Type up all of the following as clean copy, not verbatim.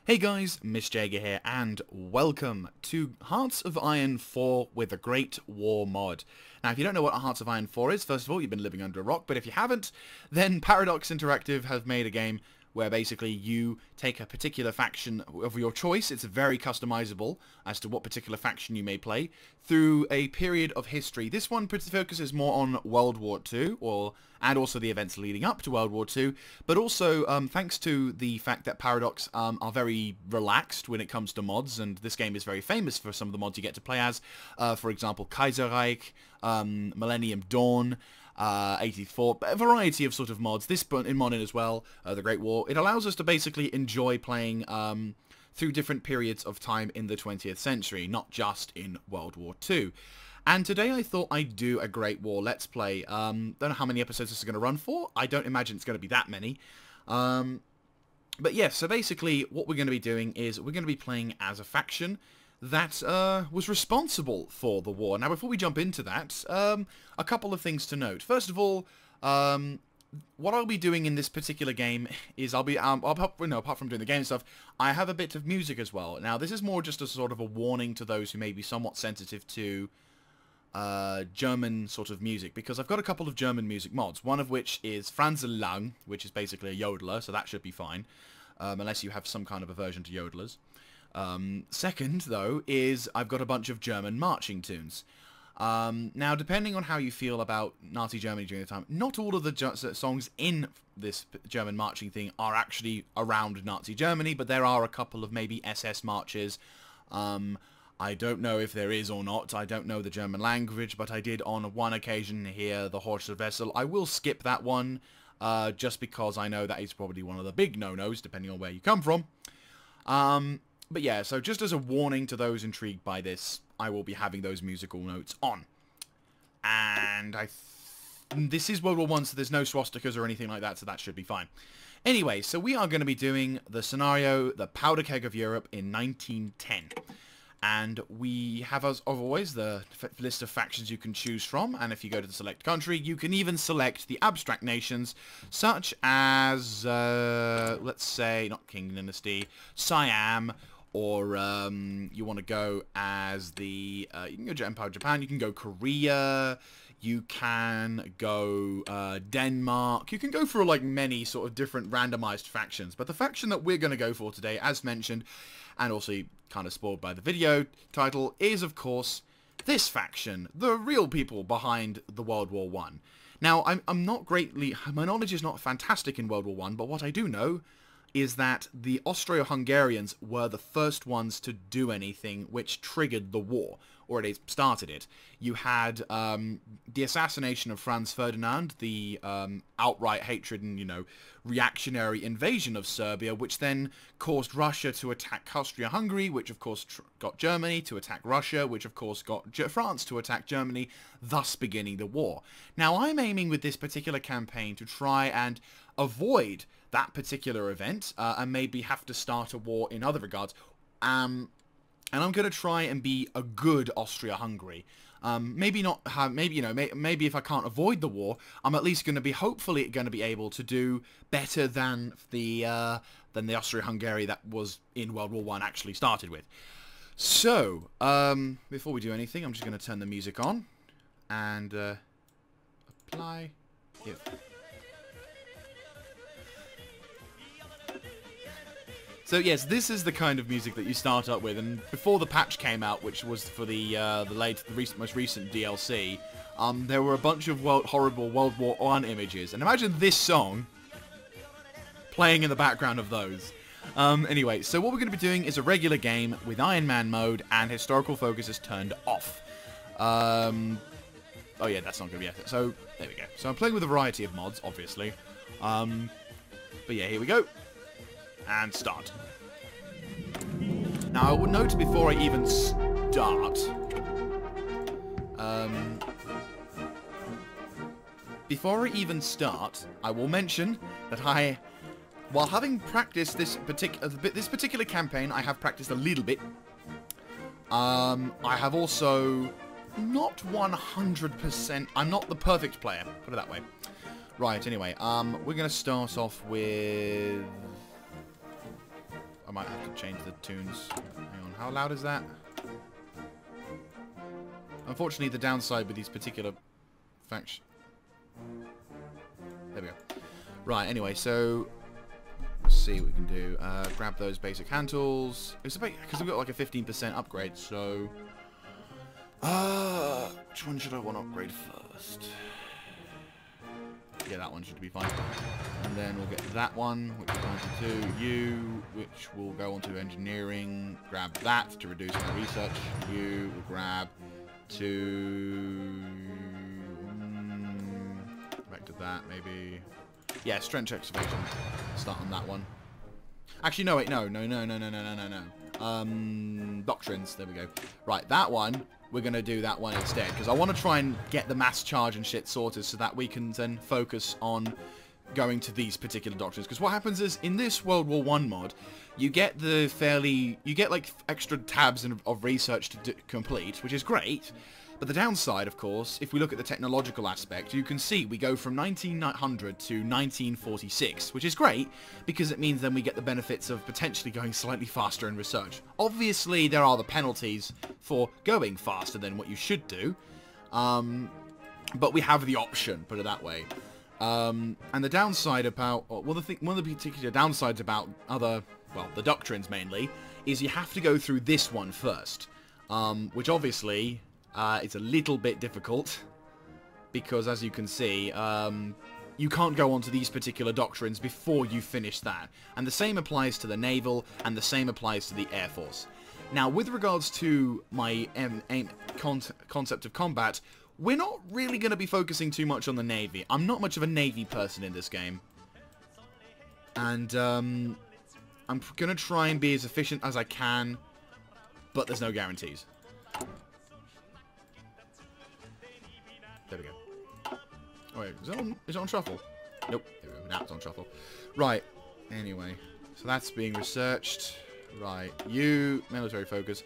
Hey guys, Miss Jaeger here, and welcome to Hearts of Iron 4 with the Great War mod. Now, if you don't know what Hearts of Iron 4 is, first of all, you've been living under a rock, but if you haven't, then Paradox Interactive have made a game where basically you take a particular faction of your choice. It's very customizable as to what particular faction you may play through a period of history. This one focuses more on World War II, and also the events leading up to World War II, but also thanks to the fact that Paradox are very relaxed when it comes to mods, and this game is very famous for some of the mods you get to play as. For example, Kaiserreich, Millennium Dawn, 84, a variety of sort of mods. This in modding as well, the Great War. It allows us to basically enjoy playing through different periods of time in the 20th century, not just in World War II. And today I thought I'd do a Great War Let's Play. Don't know how many episodes this is going to run for. I don't imagine it's going to be that many. But yeah, so basically what we're going to be doing is we're going to be playing as a faction that was responsible for the war. Now, before we jump into that, a couple of things to note. First of all, what I'll be doing in this particular game is apart from doing the game stuff, I have a bit of music as well. Now, this is more just a sort of a warning to those who may be somewhat sensitive to German sort of music, because I've got a couple of German music mods, one of which is Franz Lang, which is basically a yodeler, so that should be fine, unless you have some kind of aversion to yodelers. Second, though, is I've got a bunch of German marching tunes. Now, depending on how you feel about Nazi Germany during the time, not all of the songs in this German marching thing are actually around Nazi Germany, but there are a couple of maybe SS marches. I don't know if there is or not. I don't know the German language, but I did on one occasion hear the Horst Wessel. I will skip that one, just because I know that is probably one of the big no-nos, depending on where you come from. But yeah, so just as a warning to those intrigued by this, I will be having those musical notes on. And this is World War I, so there's no swastikas or anything like that, so that should be fine. Anyway, so we are going to be doing the scenario, the Powder Keg of Europe in 1910. And we have, as always, the list of factions you can choose from, and if you go to the select country, you can even select the abstract nations, such as, let's say, not King Dynasty, Siam, or you want to go as the, you can go to Empire of Japan, you can go Korea, you can go Denmark, you can go for like many sort of different randomized factions, but the faction that we're going to go for today, as mentioned, and also kind of spoiled by the video title, is of course this faction, the real people behind the World War I. Now, I'm not greatly, my knowledge is not fantastic in World War I, but what I do know is that the Austro-Hungarians were the first ones to do anything which triggered the war, or at least started it. You had the assassination of Franz Ferdinand, the outright hatred and, you know, reactionary invasion of Serbia, which then caused Russia to attack Austria-Hungary, which of course got Germany to attack Russia, which of course got France to attack Germany, thus beginning the war. Now, I'm aiming with this particular campaign to try and avoid that particular event, and maybe have to start a war in other regards. And I'm going to try and be a good Austria-Hungary. Maybe not, maybe, you know, maybe if I can't avoid the war, I'm at least going to be, hopefully, going to be able to do better than the Austria-Hungary that was in World War I actually started with. So, before we do anything, I'm just going to turn the music on and apply. Here. So yes, this is the kind of music that you start up with, and before the patch came out, which was for the most recent DLC, there were a bunch of horrible World War I images, and imagine this song playing in the background of those. Anyway, so what we're going to be doing is a regular game with Iron Man mode, and historical focus is turned off. Oh yeah, that's not going to be it. So, there we go. So I'm playing with a variety of mods, obviously. But yeah, here we go. And start. Now, I would note before I even start, I will mention that while having practiced this particular campaign, I have practiced a little bit. I have also not 100%. I'm not the perfect player. Put it that way. Right. Anyway, we're gonna start off with. might have to change the tunes. Hang on, how loud is that? Unfortunately, the downside with these particular factions... There we go. Right, anyway, so... Let's see what we can do. Grab those basic hand tools. Because we've got like a 15% upgrade, so... which one should I want to upgrade first? Yeah, that one should be fine. And then we'll get that one, which is 92. You, which will go on to engineering. Grab that to reduce my research. You will grab to... back to that, maybe. Yeah, strength excavation. Start on that one. Actually, no, wait, no. Doctrines, there we go. Right, that one, we're going to do that one instead, because I want to try and get the mass charge and shit sorted so that we can then focus on going to these particular doctrines. Because what happens is, in this World War I mod, you get like extra tabs of research to complete, which is great. But the downside, of course, if we look at the technological aspect, you can see we go from 1900 to 1946, which is great, because it means then we get the benefits of potentially going slightly faster in research. Obviously, there are the penalties for going faster than what you should do, but we have the option, put it that way. And the downside about, one of the particular downsides about the doctrines mainly, is you have to go through this one first, which obviously... it's a little bit difficult, because as you can see, you can't go on to these particular doctrines before you finish that. And the same applies to the Naval, and the same applies to the Air Force. Now, with regards to my concept of combat, we're not really going to be focusing too much on the Navy. I'm not much of a Navy person in this game. And I'm going to try and be as efficient as I can, but there's no guarantees. There we go. Oh wait, is it on shuffle? Nope. There we go. Now it's on shuffle. Right. Anyway, so that's being researched. Right. You, military focus.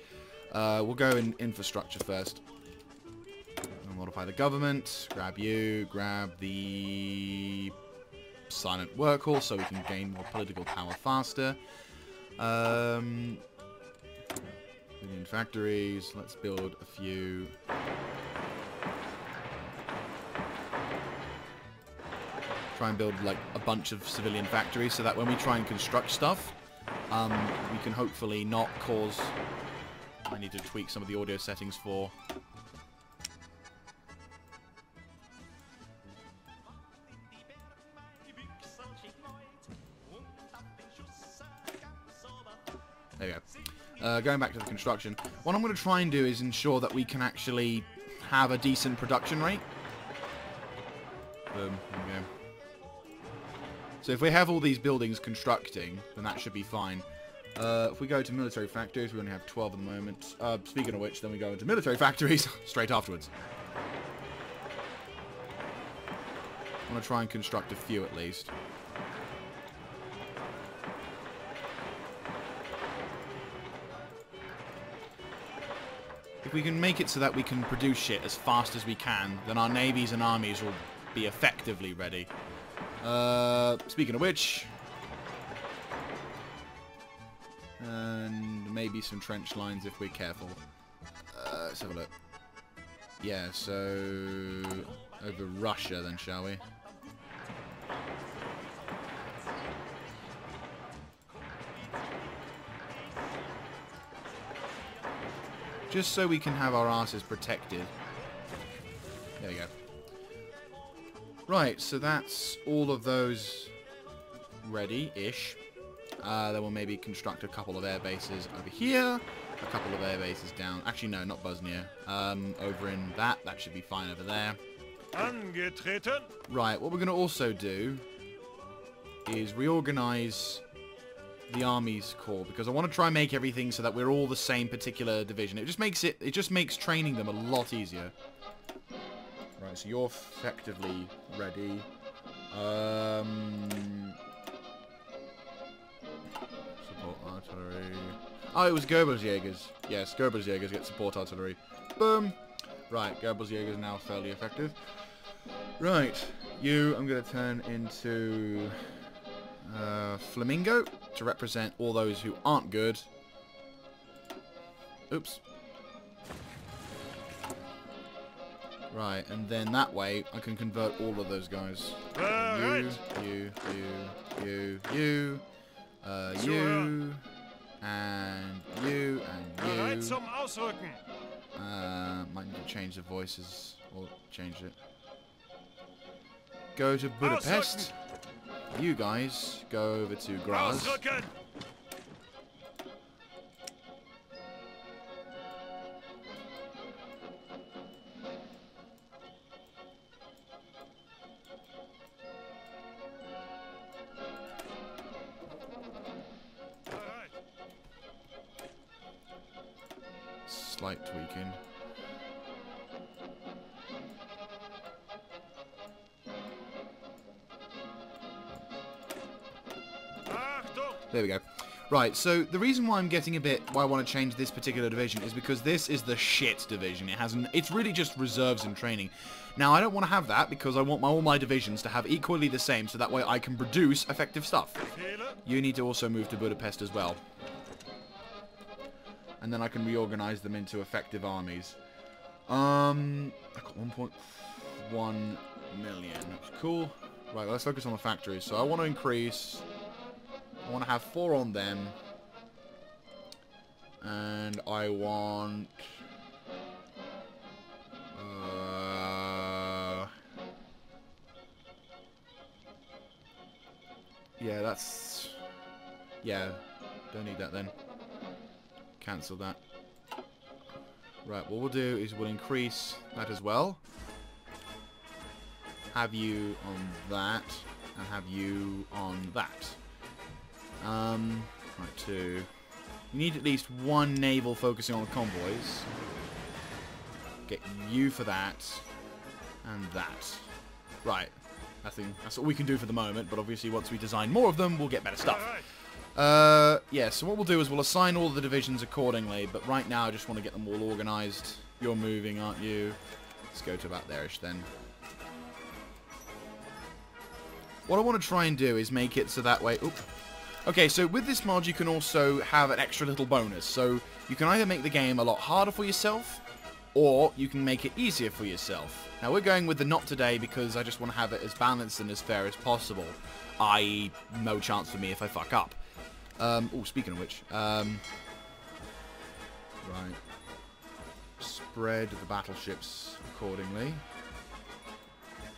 We'll go in infrastructure first. We'll modify the government. Grab you. Grab the silent workhorse so we can gain more political power faster. Within factories, let's build a few. Try and build like a bunch of civilian factories so that when we try and construct stuff, we can hopefully not cause... I need to tweak some of the audio settings for... There we go. Going back to the construction, what I'm going to try and do is ensure that we can actually have a decent production rate. Boom, there we go. So if we have all these buildings constructing, then that should be fine. If we go to military factories, we only have 12 at the moment. Speaking of which, then we go into military factories straight afterwards. I want to try and construct a few at least. If we can make it so that we can produce shit as fast as we can, then our navies and armies will be effectively ready. Speaking of which, and maybe some trench lines if we're careful. Let's have a look. Yeah, so over Russia then, shall we? Just so we can have our asses protected. There we go. Right, so that's all of those ready-ish. Then we'll maybe construct a couple of air bases over here, a couple of air bases down. Actually, no, not Bosnia. Over in that should be fine over there. Angetreten. Right, what we're going to also do is reorganize the Army's corps, because I want to try and make everything so that we're all the same particular division. It just makes training them a lot easier. Right, so you're effectively ready. Support artillery. Oh, it was Goebbelsjägers. Yes, Goebbelsjägers get support artillery. Boom. Right, Goebbelsjägers now fairly effective. Right, you, I'm going to turn into Flamingo. to represent all those who aren't good. Oops. Right, and then that way I can convert all of those guys. You, you, and you. Might need to change the voices or change it. Go to Budapest. You guys go over to Graz. Slight tweaking. There we go. Right, so the reason why I'm getting why I want to change this particular division is because this is the shit division. It's really just reserves and training. Now, I don't want to have that because I want all my divisions to have equally the same, so that way I can produce effective stuff. You need to also move to Budapest as well. And then I can reorganize them into effective armies. I got 1.1 million. That's cool. Right, let's focus on the factories. So I want to increase... I want to have 4 on them. And I want... yeah, that's... yeah, don't need that then. Cancel that. Right, what we'll do is we'll increase that as well. Have you on that, and have you on that. Right, 2. You need at least 1 naval focusing on convoys. Get you for that, and that. Right, I think that's what we can do for the moment, but obviously once we design more of them, we'll get better stuff. Yeah, so what we'll do is we'll assign all the divisions accordingly, but right now I just want to get them all organized. You're moving, aren't you? Let's go to about there-ish then. What I want to try and do is make it so that way... Oop. Okay, so with this mod you can also have an extra little bonus. So you can either make the game a lot harder for yourself, or you can make it easier for yourself. Now we're going with the not today because I just want to have it as balanced and as fair as possible. I.e., no chance for me if I fuck up. Oh, speaking of which, right. Spread the battleships accordingly.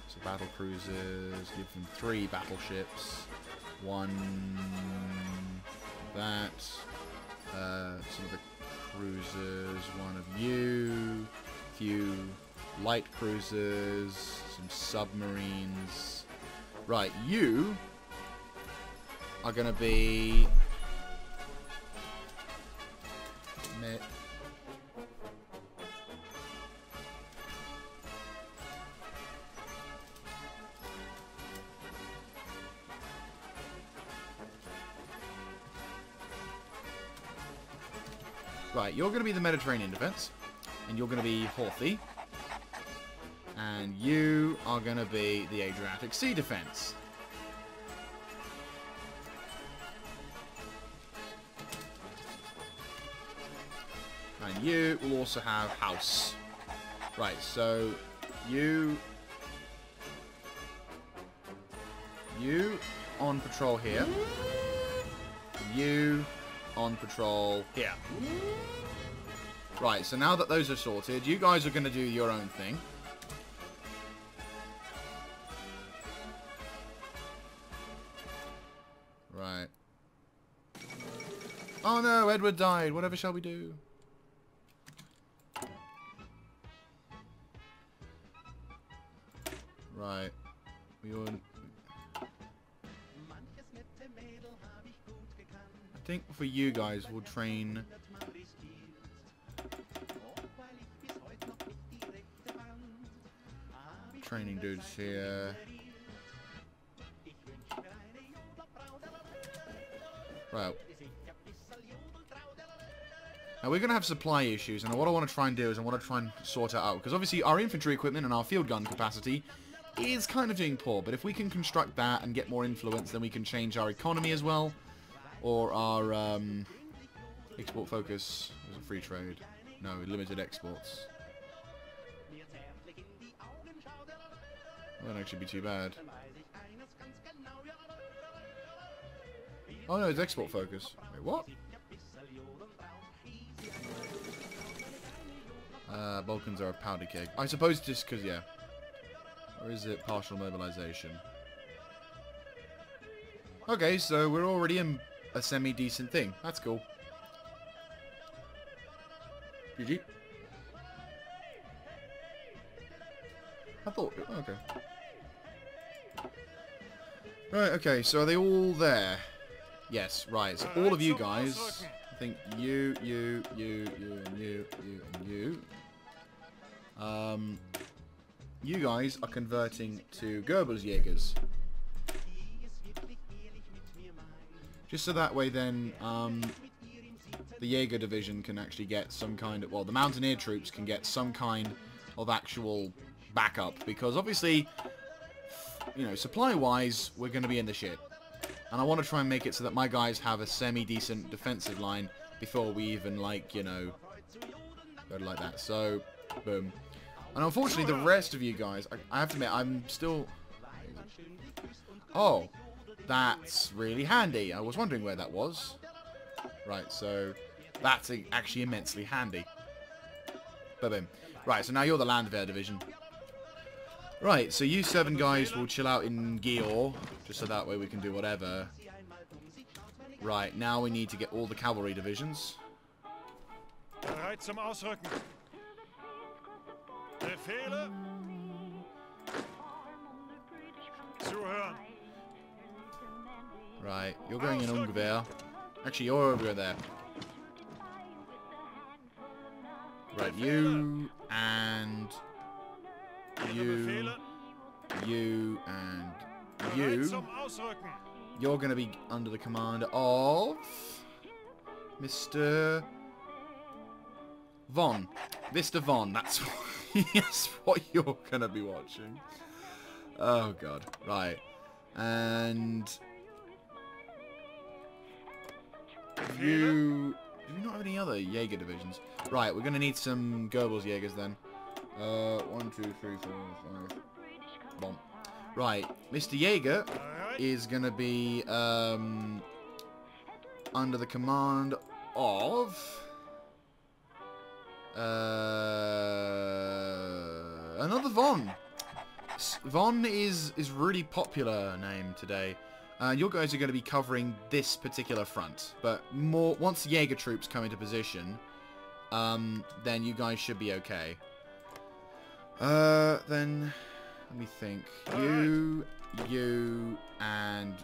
So battle cruisers, give them 3 battleships. 1 that. Some of the cruisers, 1 of you. Few light cruisers, some submarines. Right, you are going to be... Right, you're going to be the Mediterranean defense, and you're going to be Horthy, and you are going to be the Adriatic Sea defense. And you will also have house. Right, so you on patrol here. You on patrol here. Right, so now that those are sorted, you guys are going to do your own thing. Right. Oh no, Edward died. Whatever shall we do? Right. I think for you guys, we'll train... training dudes here. Right. Now we're going to have supply issues, and what I want to try and do is I want to try and sort it out. Because obviously our infantry equipment and our field gun capacity is kind of doing poor. But if we can construct that and get more influence, then we can change our economy as well. Or our export focus was a free trade. No, limited exports. That wouldn't actually be too bad. Oh no, it's export focus. Wait, what? Balkans are a powder keg. I suppose just because, yeah. Or is it partial mobilization? Okay, so we're already in a semi-decent thing. That's cool. GG. I thought... Okay. Right, okay, so are they all there? Yes, right. So all of you guys... I think you, and you, and you. You guys are converting to Goebbelsjägers. Just so that way then, the Jaeger division can actually get some kind of... Well, the Mountaineer troops can get some kind of actual backup. Because obviously, you know, supply-wise, we're going to be in the shit. And I want to try and make it so that my guys have a semi-decent defensive line before we even, like, you know, go like that. So, boom. And unfortunately, the rest of you guys, I have to admit, I'm still... Oh, that's really handy. I was wondering where that was. Right, so that's actually immensely handy. Boom. Right, so now you're the Landwehr division. Right, so you 7 guys will chill out in Győr, just so that way we can do whatever. Right, now we need to get all the cavalry divisions. Bereit zum Ausrücken. Befehle. Zuhören. Right, you're going in Ungwehr. Actually, you're over there. Right, you and you, and you. You're going to be under the command of Mr. Von. Mr. Von, that's yes, what you're going to be watching. Oh, God. Right. And you... Do we not have any other Jaeger divisions? Right, we're going to need some Goebbelsjägers then. 1, 2, 3, 4, 5. Bomb. Right, Mr. Jaeger is going to be under the command of another Von. Von is really popular name today. You guys are going to be covering this particular front, but more once the Jaeger troops come into position, then you guys should be okay. Then let me think. You, and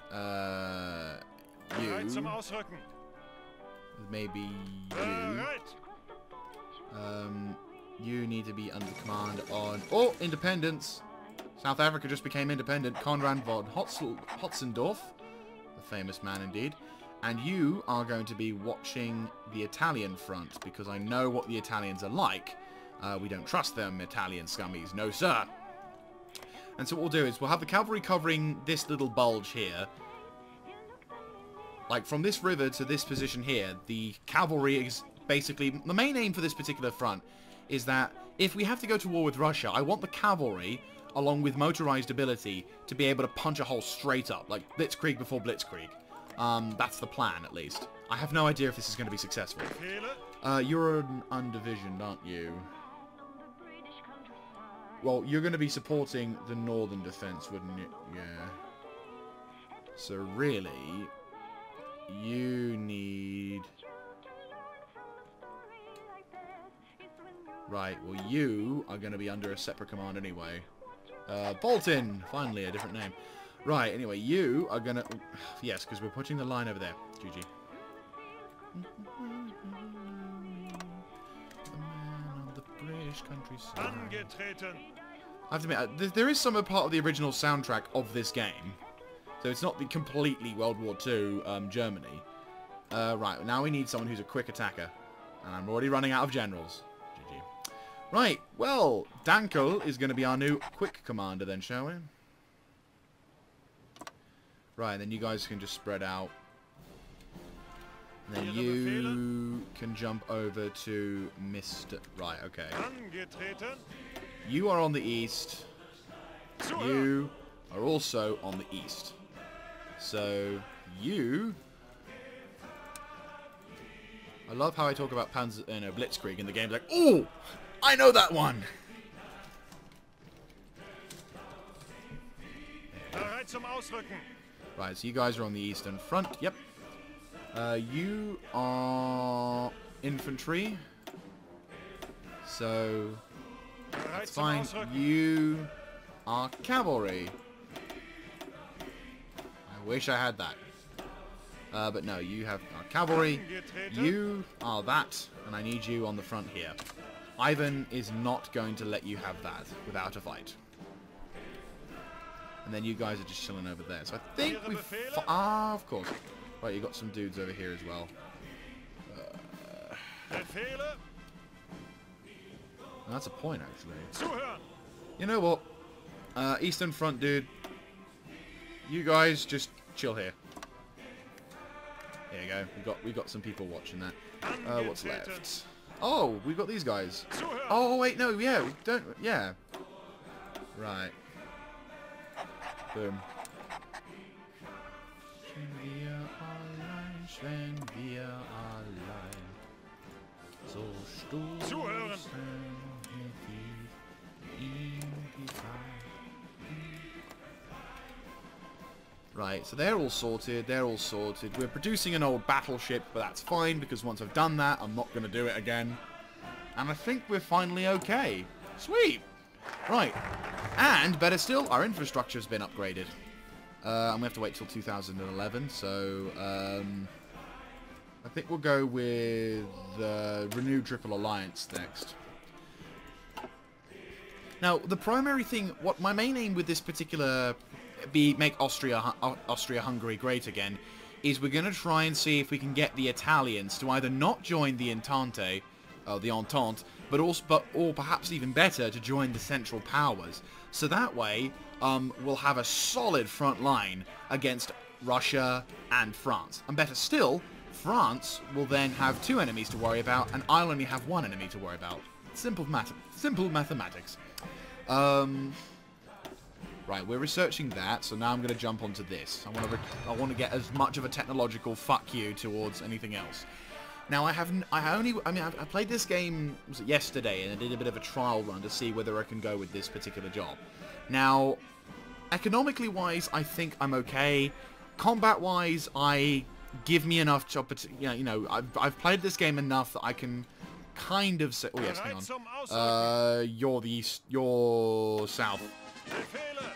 you. Maybe you. You need to be under command on... Oh, independence! South Africa just became independent. Konrad von Hotzendorf, a famous man indeed. And you are going to be watching the Italian front, because I know what the Italians are like. We don't trust them, Italian scummies. No, sir! And so what we'll do is we'll have the cavalry covering this little bulge here. Like, from this river to this position here, the cavalry is basically... The main aim for this particular front is that if we have to go to war with Russia, I want the cavalry, along with motorized ability, to be able to punch a hole straight up, like Blitzkrieg before Blitzkrieg. That's the plan, at least. I have no idea if this is going to be successful. You're an undivisioned, aren't you? Well, you're going to be supporting the northern defense, wouldn't you? Yeah. So really, you need... Right, well you are going to be under a separate command anyway. Bolton! Finally, a different name. Right, anyway, you are going to... Yes, because we're putting the line over there. GG. The man of the British countryside. I have to admit, there is some part of the original soundtrack of this game. So it's not the completely World War II Germany. Right, now we need someone who's a quick attacker. And I'm already running out of generals. GG. Right, well, Dankel is going to be our new quick commander then, shall we? Right, then you guys can just spread out. And then you can jump over to Mr. Right, okay. Angetreten. You are on the east. You are also on the east. So, you... I love how I talk about Blitzkrieg in the game. Like, oh, I know that one! Bereit zum Ausrücken. Right, so you guys are on the eastern front. Yep. You are infantry. So, Bereit that's zum fine. Ausrücken. You are cavalry. I wish I had that. But no, you have cavalry. Angetreten. You are that, and I need you on the front here. Ivan is not going to let you have that without a fight. And then you guys are just chilling over there. So I think we've... of course. Right, you got some dudes over here as well. Befehle. And that's a point, actually. Zuhören. You know what? Eastern Front, dude. You guys just chill here. There you go. We got some people watching that. What's left? Oh, we've got these guys. Zuhören. Oh wait, no, yeah, we don't. Yeah. Right. Boom. Wenn wir allein so Zuhören. Right, so they're all sorted, We're producing an old battleship, but that's fine, because once I've done that, I'm not going to do it again. And I think we're finally okay. Sweet! Right. And, better still, our infrastructure's been upgraded. And we have to wait till 2011, so, I think we'll go with Renew Triple Alliance next. Now, the primary thing, what my main aim with this particular make Austria-Hungary great again, is we're going to try and see if we can get the Italians to either not join the Entente, or perhaps even better, to join the Central Powers. So that way, we'll have a solid front line against Russia and France. And better still, France will then have 2 enemies to worry about, and I'll only have 1 enemy to worry about. Simple mathematics. Right, we're researching that, so now I'm going to jump onto this. I want to get as much of a technological fuck you towards anything else. Now, I played this game yesterday, and I did a bit of a trial run to see whether I can go with this particular job. Now, economically wise, I think I'm okay. Combat wise, give me enough I've played this game enough that I can kind of say, oh yes, hang on. You're the east, you're south.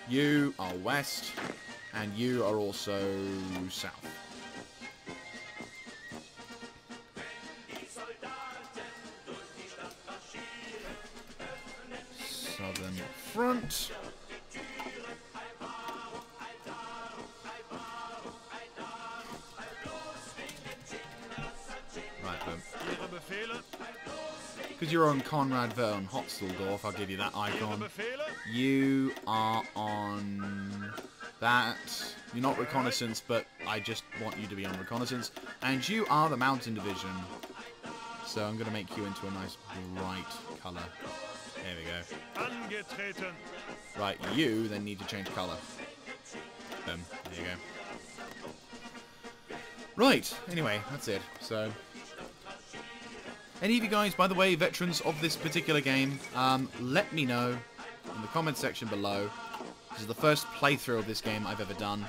You are west, and you are also south. Southern front. Right, boom. Because you're on Konrad von Hotzeldorf, I'll give you that icon. You are on that. You're not reconnaissance, but I just want you to be on reconnaissance. And you are the mountain division. So I'm going to make you into a nice bright colour. There we go. Angetreten. Right, you then need to change colour. Boom. There you go. Right, anyway, that's it. So, any of you guys, by the way, veterans of this particular game, let me know in the comment section below. This is the first playthrough of this game I've ever done.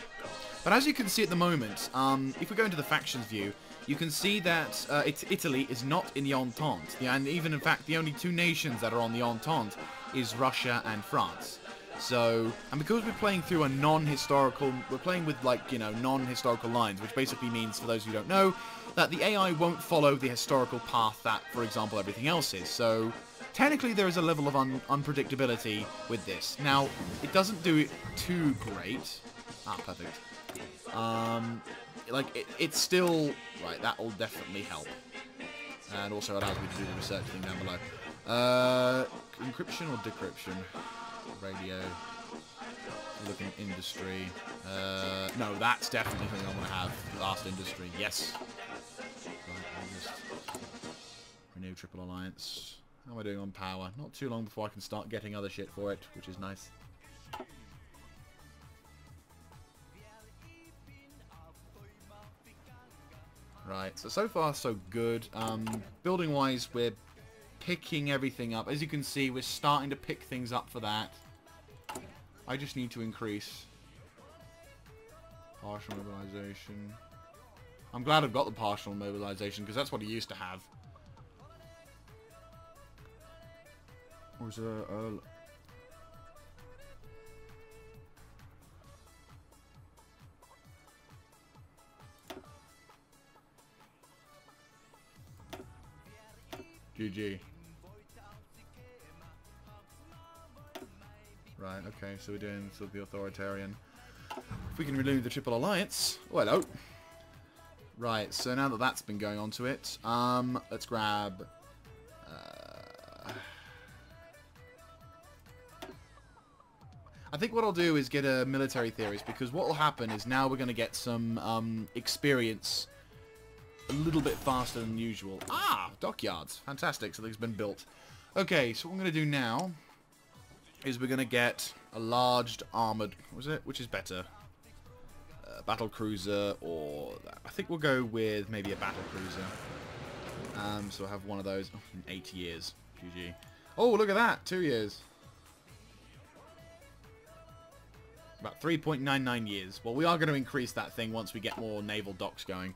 But as you can see at the moment, if we go into the factions view, you can see that Italy is not in the Entente. And even, in fact, the only 2 nations that are on the Entente is Russia and France. So, and because we're playing through a non-historical, we're playing with, like, non-historical lines, which basically means, for those who don't know, that the AI won't follow the historical path that, for example, everything else is. So, technically there is a level of unpredictability with this. Now, it doesn't do it too great. Ah, perfect. It's still... Right, that will definitely help. And also allows me to do the research thing down below. Encryption or decryption? Radio. Looking industry. No, that's definitely something I want to have. Last industry. Yes. Triple Alliance. How am I doing on power? Not too long before I can start getting other shit for it, which is nice. Right, so far so good. Building-wise, we're picking everything up. As you can see, we're starting to pick things up for that. I just need to increase partial mobilization. I'm glad I've got the partial mobilization, because that's what he used to have. Or was there GG. Right, okay, so we're doing sort of the authoritarian. If we can remove the Triple Alliance. Oh, hello. Right, so now that that's been going on to it, let's grab... I think what I'll do is get a military theorist, because what will happen is now we're going to get some experience a little bit faster than usual. Ah! Dockyards. Fantastic, something's been built. Okay, so what I'm going to do now is we're going to get a large armoured... What was it? Which is better? Battle cruiser or... I think we'll go with maybe a battle cruiser. So I'll have one of those in 8 years. GG. Oh, look at that! 2 years. About 3.99 years. Well, we are going to increase that thing once we get more naval docks going.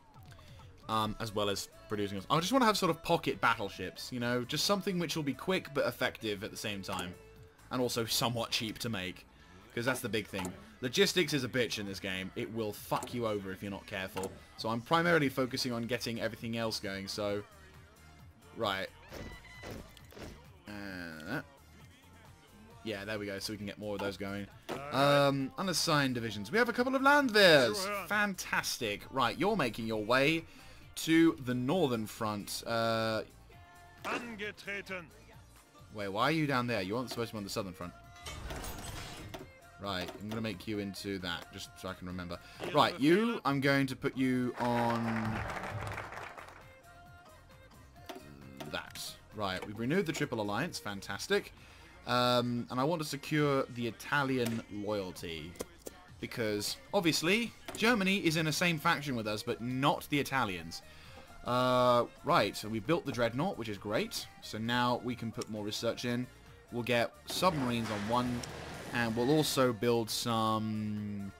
As well as producing us. I just want to have sort of pocket battleships, you know? Just something which will be quick but effective at the same time. And also somewhat cheap to make. Because that's the big thing. Logistics is a bitch in this game. It will fuck you over if you're not careful. So I'm primarily focusing on getting everything else going, so... Right. Yeah, there we go, so we can get more of those going. Unassigned divisions. We have a couple of landweers. Fantastic. Right, you're making your way to the northern front. Angetreten. Wait, why are you down there? You aren't supposed to be on the southern front. Right, I'm going to make you into that, just so I can remember. Right, you, I'm going to put you on... that. Right, we've renewed the Triple Alliance. Fantastic. And I want to secure the Italian loyalty. Because, obviously, Germany is in the same faction with us, but not the Italians. Right, so we built the Dreadnought, which is great. So now we can put more research in. We'll get submarines on one, and we'll also build some...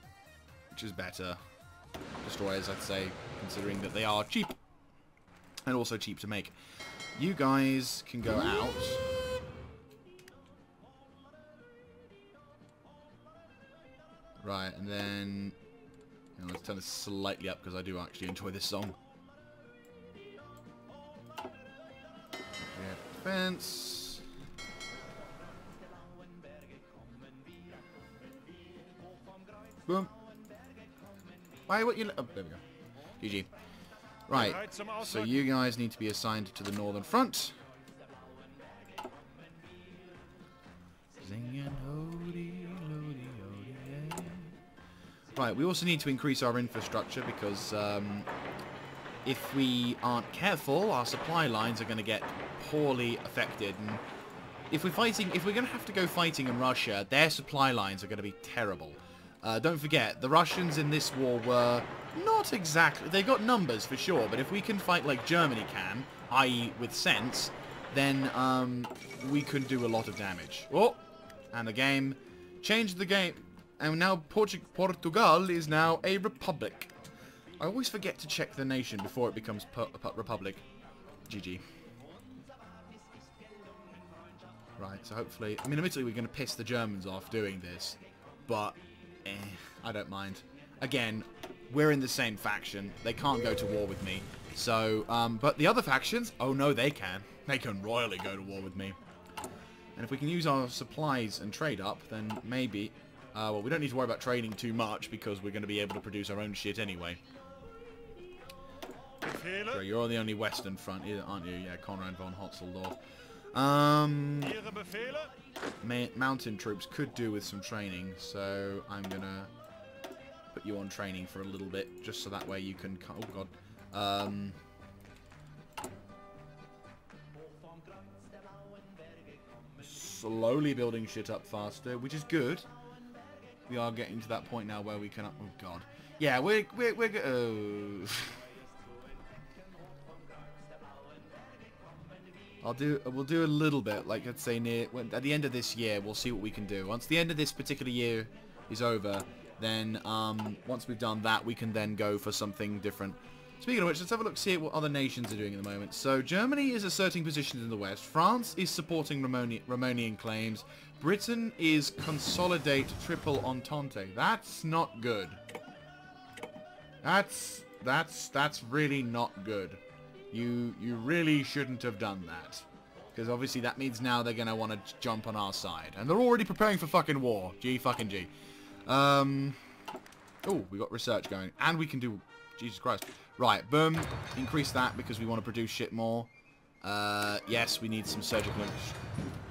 which is better. Destroyers, I'd say, considering that they are cheap. And also cheap to make. You guys can go out. Right, and then... you know, let's turn this slightly up, because I do actually enjoy this song. Yeah, defense. Boom. Why, what you... oh, there we go. GG. Right, so you guys need to be assigned to the northern front. Right, we also need to increase our infrastructure because if we aren't careful, our supply lines are going to get poorly affected. And if we're going to have to go fighting in Russia, their supply lines are going to be terrible. Don't forget, the Russians in this war were not exactly... they got numbers for sure, but if we can fight like Germany can, i.e. with sense, then we can do a lot of damage. Oh, and the game changed the game. And now Portugal is now a republic. I always forget to check the nation before it becomes republic. GG. Right, so hopefully... I mean, admittedly, we're going to piss the Germans off doing this. But, I don't mind. Again, we're in the same faction. They can't go to war with me. So, but the other factions... oh, no, they can. They can royally go to war with me. And if we can use our supplies and trade up, then maybe... well, we don't need to worry about trading too much because we're going to be able to produce our own shit anyway. Sure, you're on the only Western front, aren't you? Yeah, Konrad von Hotzeldorf. Mountain troops could do with some training, so I'm going to put you on training for a little bit, just so that way you can... oh, God. slowly building shit up faster, which is good. We are getting to that point now where we can... Oh, God. Yeah, we're oh. We'll do a little bit, like, let's say at the end of this year, we'll see what we can do. Once the end of this particular year is over, then, once we've done that, we can then go for something different. Speaking of which, let's have a look, see what other nations are doing at the moment. So, Germany is asserting positions in the west. France is supporting Romanian claims. Britain is consolidate triple entente. That's not good. That's really not good. You really shouldn't have done that. Because obviously that means now they're going to want to jump on our side. And they're already preparing for fucking war. G fucking G. Oh, we got research going. And we can do... Jesus Christ. Right, boom. Increase that because we want to produce shit more. Yes, we need some surgical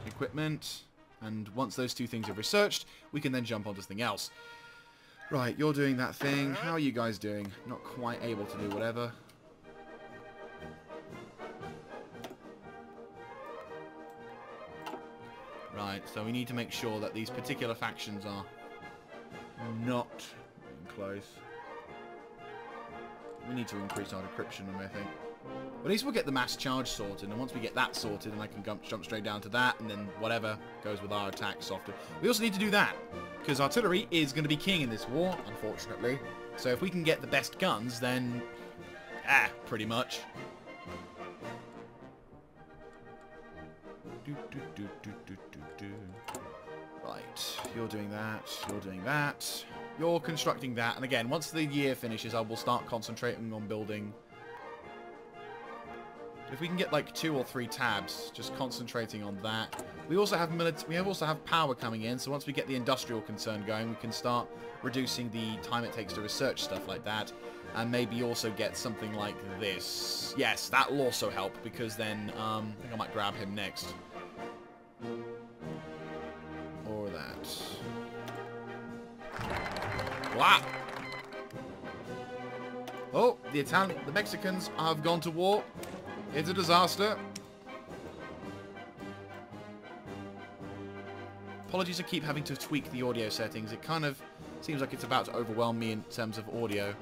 equipment. And once those two things are researched, we can then jump onto something else. Right, you're doing that thing. How are you guys doing? Not quite able to do whatever. Right, so we need to make sure that these particular factions are not close. We need to increase our decryption, I think. But at least we'll get the mass charge sorted, and once we get that sorted, then I can jump straight down to that, and then whatever goes with our attack softer. We also need to do that, because artillery is going to be king in this war, unfortunately. So if we can get the best guns, then... pretty much. Right, you're doing that, you're doing that. You're constructing that, and again, once the year finishes, I will start concentrating on building. If we can get like 2 or 3 tabs, just concentrating on that. We also have power coming in, so once we get the industrial concern going, we can start reducing the time it takes to research stuff like that, and maybe also get something like this. Yes, that will also help because then I think I might grab him next. Or that. Wow. Oh, the Mexicans have gone to war. It's a disaster. Apologies, I keep having to tweak the audio settings. It kind of seems like it's about to overwhelm me in terms of audio.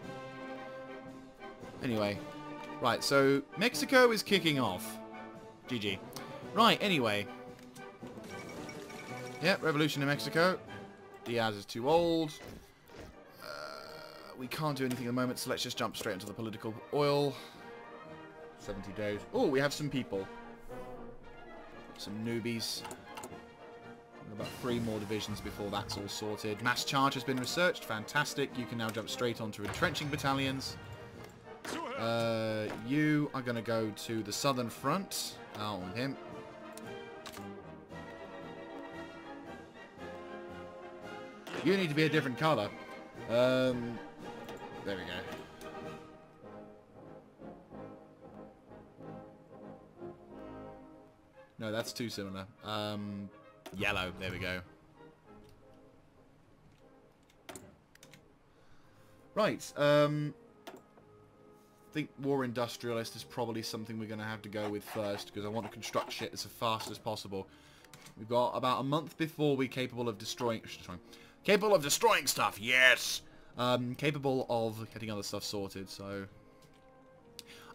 Anyway. Right, so Mexico is kicking off. GG. Right, anyway. Yep, revolution in Mexico. Diaz is too old. We can't do anything at the moment, so let's just jump straight into the political oil. 70 days. Oh, we have some people. Some newbies. About 3 more divisions before that's all sorted. Mass charge has been researched. Fantastic. You can now jump straight onto entrenching battalions. You are going to go to the southern front. Oh, on him. You need to be a different colour. There we go. No, that's too similar. Yellow. There we go. Right. I think War Industrialist is probably something we're going to have to go with first, because I want to construct shit as fast as possible. We've got about a month before we're capable of destroying... Capable of destroying stuff, yes! Capable of getting other stuff sorted, so...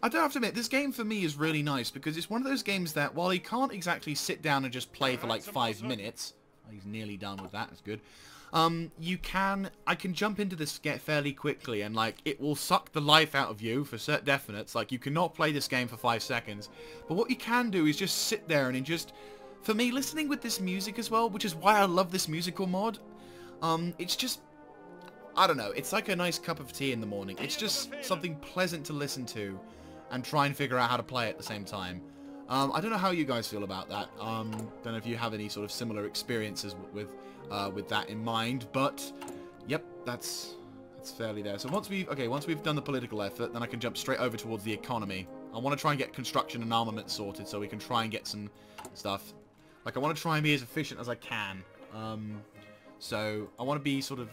I do have to admit, this game for me is really nice, because it's one of those games that, while you can't exactly sit down and just play for like 5 minutes... He's nearly done with that, that's good. I can jump into this fairly quickly, and like, it will suck the life out of you for certain definites. Like, you cannot play this game for 5 seconds. But what you can do is just sit there and just... For me, listening with this music as well, which is why I love this musical mod... it's just, I don't know, it's like a nice cup of tea in the morning. It's just something pleasant to listen to and try and figure out how to play at the same time. I don't know how you guys feel about that. Don't know if you have any sort of similar experiences with that in mind, but yep, that's fairly there. So once we've done the political effort, then I can jump straight over towards the economy. I want to try and get construction and armament sorted so we can try and get some stuff. Like, I want to try and be as efficient as I can. So I want to be sort of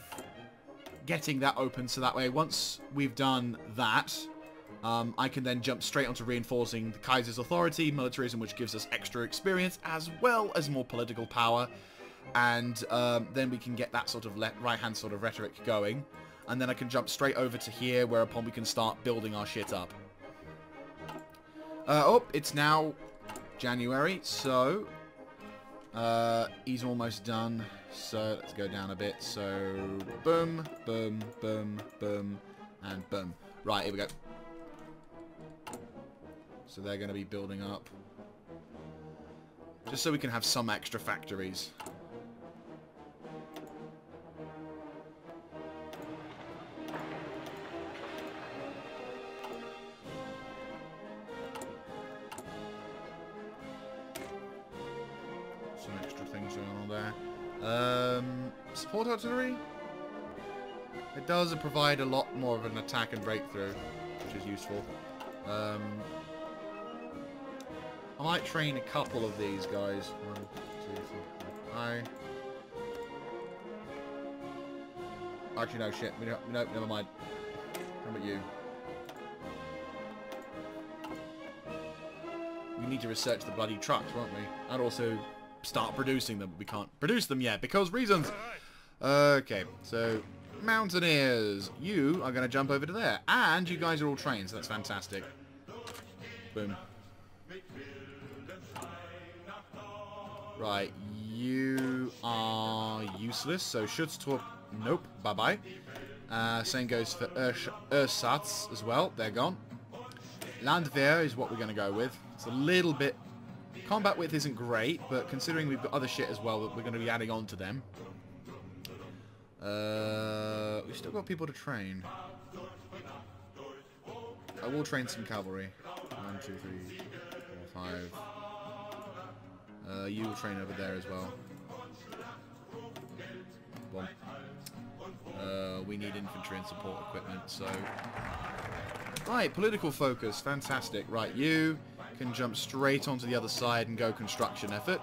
getting that open, so that way once we've done that, I can then jump straight onto reinforcing the Kaiser's authority, militarism, which gives us extra experience, as well as more political power. And then we can get that sort of right-hand sort of rhetoric going. And then I can jump straight over to here, whereupon we can start building our shit up. Oh, it's now January, so he's almost done. So let's go down a bit. So boom, boom, boom, boom, and boom. Right, here we go. So they're going to be building up. Just so we can have some extra factories. Some extra things going on there. Support artillery? It does provide a lot more of an attack and breakthrough, which is useful. I might train a couple of these guys. 1, 2, 3, 4, 5. Actually, no, shit. No, never mind. How about you? We need to research the bloody trucks, won't we? And also start producing them. We can't produce them yet because reasons. Okay, so Mountaineers, you are going to jump over to there. And you guys are all trained, so that's fantastic. Boom. Right, you are useless, so Schutztrupp, nope, bye-bye. Same goes for Ersatz as well, they're gone. Landwehr is what we're going to go with. It's a little bit... Combat width isn't great, but considering we've got other shit as well that we're going to be adding on to them. We've still got people to train. I will train some cavalry. 1, 2, 3, 4, 5... you will train over there as well. We need infantry and support equipment, so... Right, political focus, fantastic. Right, you can jump straight onto the other side and go construction effort.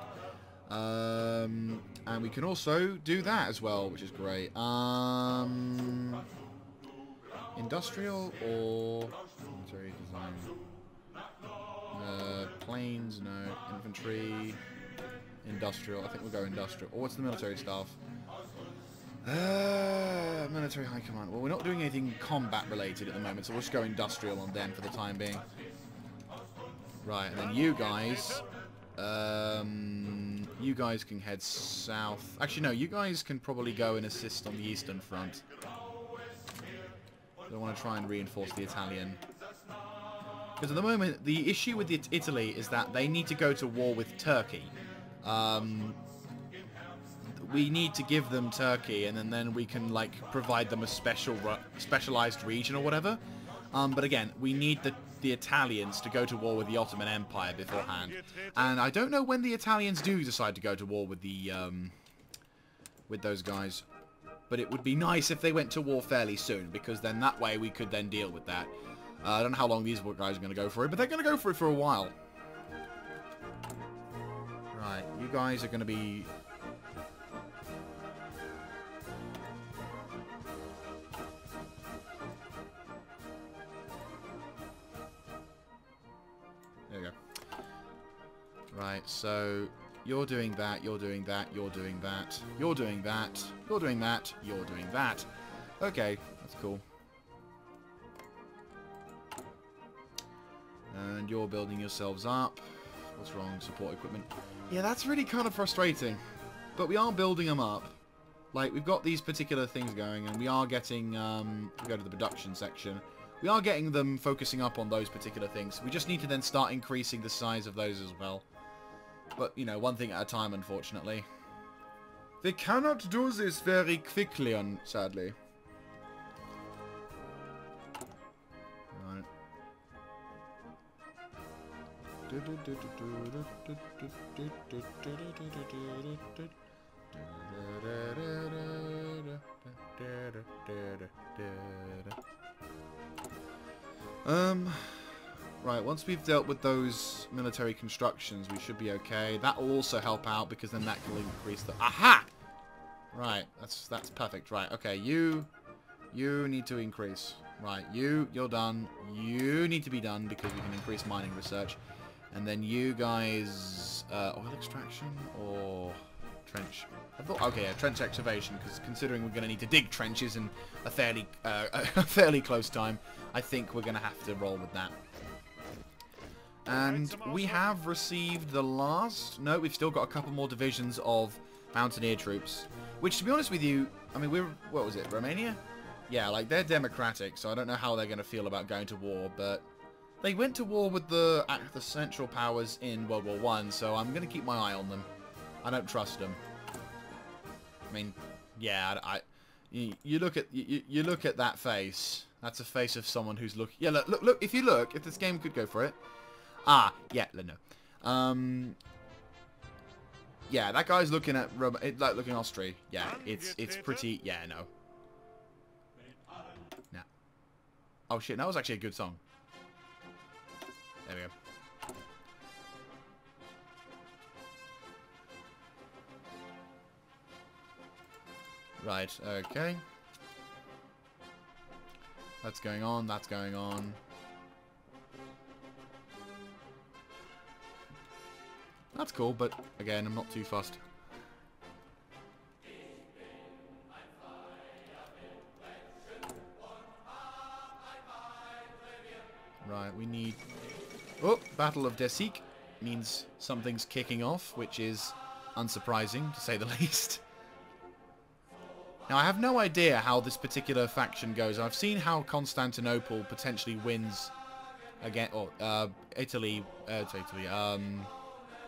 And we can also do that as well, which is great. Industrial or military design? Planes, no. Infantry, industrial. I think we'll go industrial. Or what's the military staff? Military high command. Well, we're not doing anything combat related at the moment, so we'll just go industrial on them for the time being. Right, and then you guys can head south. Actually, no, you guys can probably go and assist on the Eastern Front. I want to try and reinforce the Italian. Because at the moment, the issue with Italy is that they need to go to war with Turkey. We need to give them Turkey, and then we can like provide them a specialized region or whatever. But again, we need the Italians to go to war with the Ottoman Empire beforehand. And I don't know when the Italians do decide to go to war with the with those guys. But it would be nice if they went to war fairly soon, because then that way we could then deal with that. I don't know how long these guys are going to go for it, but they're going to go for it for a while. Right, you guys are going to be... There you go. Right, so... You're doing that, you're doing that, you're doing that, you're doing that, you're doing that, you're doing that. Okay, that's cool. And you're building yourselves up. What's wrong? Support equipment. Yeah, that's really kind of frustrating. But we are building them up. Like, we've got these particular things going, and we are getting, we go to the production section. We are getting them focusing up on those particular things. We just need to then start increasing the size of those as well. But, you know, one thing at a time, unfortunately. They cannot do this very quickly, sadly. Right. Right, once we've dealt with those military constructions, we should be okay. That will also help out, because then that can increase the... Aha! Right, that's perfect. Right, okay, you need to increase. Right, you're done. You need to be done because we can increase mining research. And then you guys... oil extraction or trench? I thought, okay, yeah, trench excavation, because considering we're going to need to dig trenches in a fairly, a fairly close time, I think we're going to have to roll with that. And we have received the last... No, we've still got a couple more divisions of Mountaineer troops. Which, to be honest with you, I mean, what was it, Romania? Yeah, like, they're democratic, so I don't know how they're going to feel about going to war, but... They went to war with the Central Powers in World War I, so I'm going to keep my eye on them. I don't trust them. I mean, yeah, you look at that face. That's a face of someone who's looking... Yeah, look, if you look, if this game could go for it... Ah, yeah, no. Yeah, that guy's looking at like looking Austria. Yeah, it's pretty. Yeah, no. No. Oh shit, that was actually a good song. There we go. Right. Okay. That's going on. That's going on. That's cool, but again, I'm not too fussed. Right, we need... Oh, Battle of Desik means something's kicking off, which is unsurprising, to say the least. Now, I have no idea how this particular faction goes. I've seen how Constantinople potentially wins again, or Italy,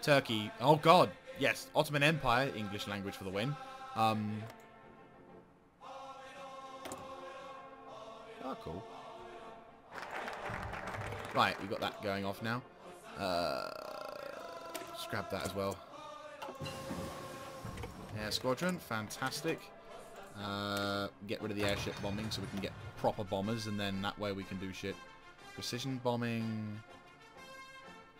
Turkey. Oh god, yes, Ottoman Empire, English language for the win. Oh, cool. Right, we've got that going off now. Let's grab that as well. Air Squadron, fantastic. Get rid of the airship bombing so we can get proper bombers, and then that way we can do shit. Precision bombing,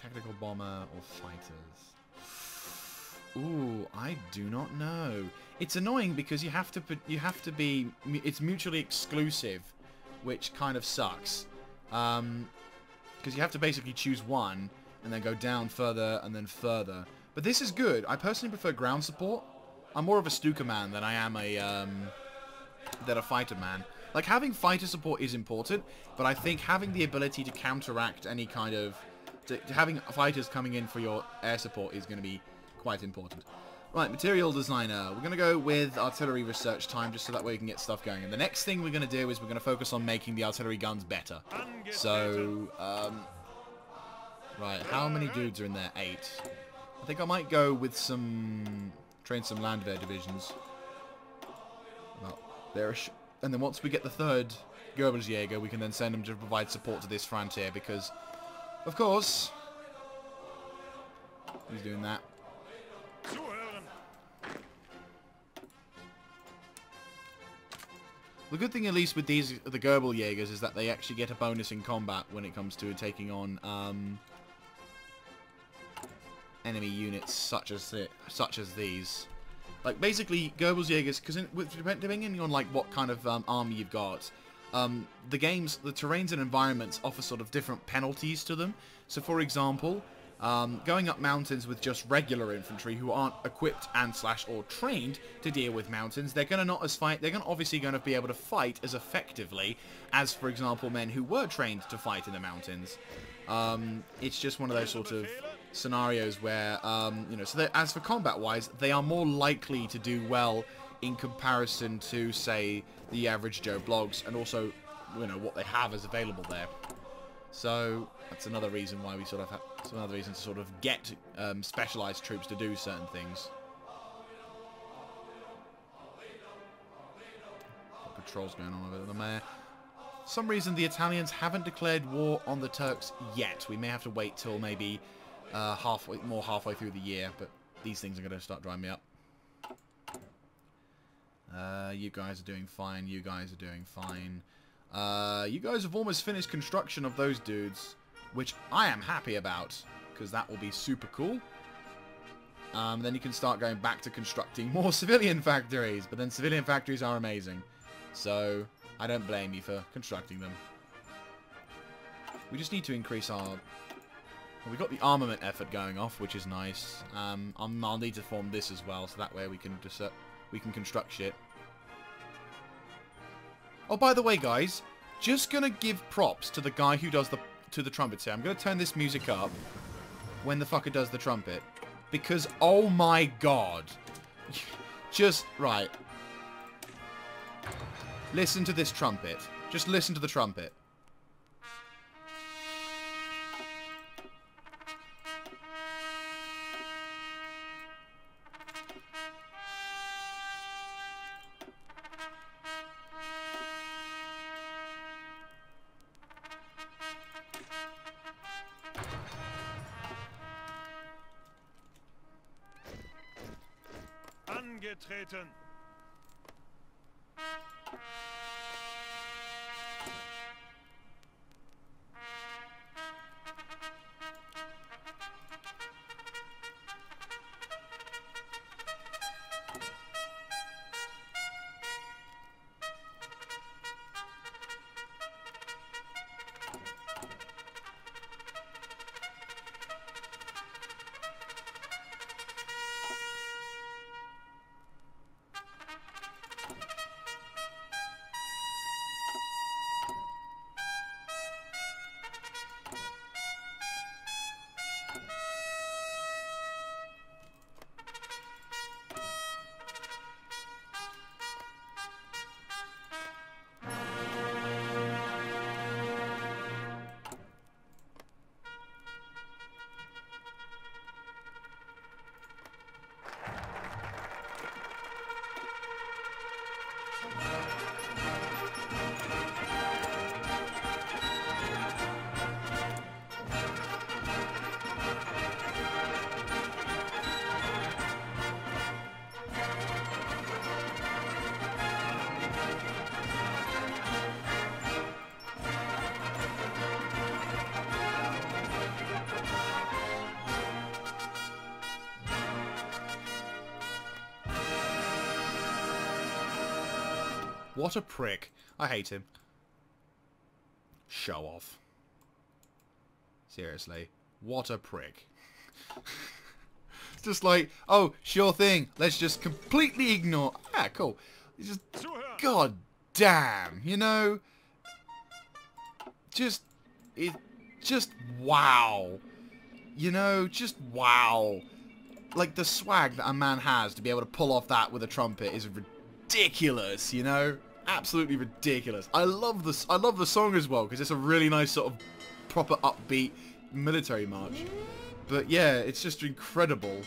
tactical bomber, or fighters. Ooh, I do not know. It's annoying because you have to be, it's mutually exclusive, which kind of sucks. Because you have to basically choose one and then go down further and then further. But this is good. I personally prefer ground support. I'm more of a Stuka man than I am a fighter man. Like, having fighter support is important, but I think having the ability to counteract any kind of... having fighters coming in for your air support is going to be quite important. Right, material designer. We're going to go with artillery research time, just so that way we can get stuff going. And the next thing we're going to do is we're going to focus on making the artillery guns better. So, right, how many dudes are in there? 8. I think I might go with train some Landwehr divisions. Well, and then once we get the 3rd Goebbelsjäger, we can then send them to provide support to this frontier, because, of course, he's doing that. The good thing, at least with the Goebbelsjägers, is that they actually get a bonus in combat when it comes to taking on enemy units such as these. Like, basically, Goebbelsjägers, because depending on like what kind of army you've got, the terrains and environments offer sort of different penalties to them. So, for example, going up mountains with just regular infantry who aren't equipped and or trained to deal with mountains, they're obviously going to be able to fight as effectively as, for example, men who were trained to fight in the mountains. It's just one of those sort of scenarios where, so as for combat-wise, they are more likely to do well in comparison to, say, the average Joe Blogs, and also, what they have is available there. So that's another reason why we sort of it's another reason to sort of get specialized troops to do certain things. Got patrols going on over there. For some reason, the Italians haven't declared war on the Turks yet. We may have to wait till maybe halfway through the year, but these things are going to start drying me up. You guys are doing fine. You guys are doing fine. You guys have almost finished construction of those dudes, which I am happy about, because that will be super cool. Then you can start going back to constructing more civilian factories, but then civilian factories are amazing. So, I don't blame you for constructing them. We just need to increase our... Well, we got the armament effort going off, which is nice. I'll need to form this as well, so that way we can construct shit. Oh, by the way, guys, just gonna give props to the guy who does the trumpets here. I'm gonna turn this music up when the fucker does the trumpet, because oh my god, just right. Listen to this trumpet. Just listen to the trumpet. Angetreten. What a prick. I hate him. Show off. Seriously. What a prick. It's just like, oh, sure thing. Let's just completely ignore... Ah, cool. It's just... God damn. You know? Just... Just wow. You know? Just wow. Like, the swag that a man has to be able to pull off that with a trumpet is ridiculous, you know? Absolutely ridiculous. I love the song as well, because it's a really nice sort of proper upbeat military march. But yeah, it's just incredible.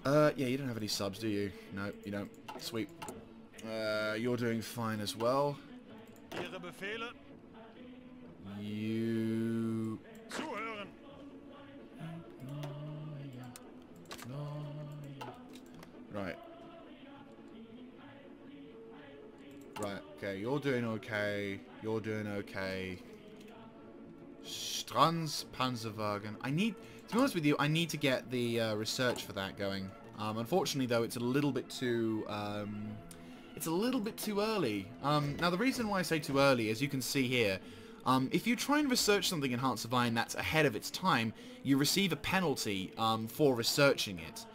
Yeah, you don't have any subs, do you? No, you don't. Sweet. You're doing fine as well. Ihre Befehle. You... Zuhören. Right. Right, okay, you're doing okay. You're doing okay. Strands Panzerwagen. I need, to be honest with you, I need to get the research for that going. Unfortunately, though, it's a little bit too early. Now, the reason why I say too early, as you can see here, if you try and research something in Hearts of Iron that's ahead of its time, you receive a penalty for researching it.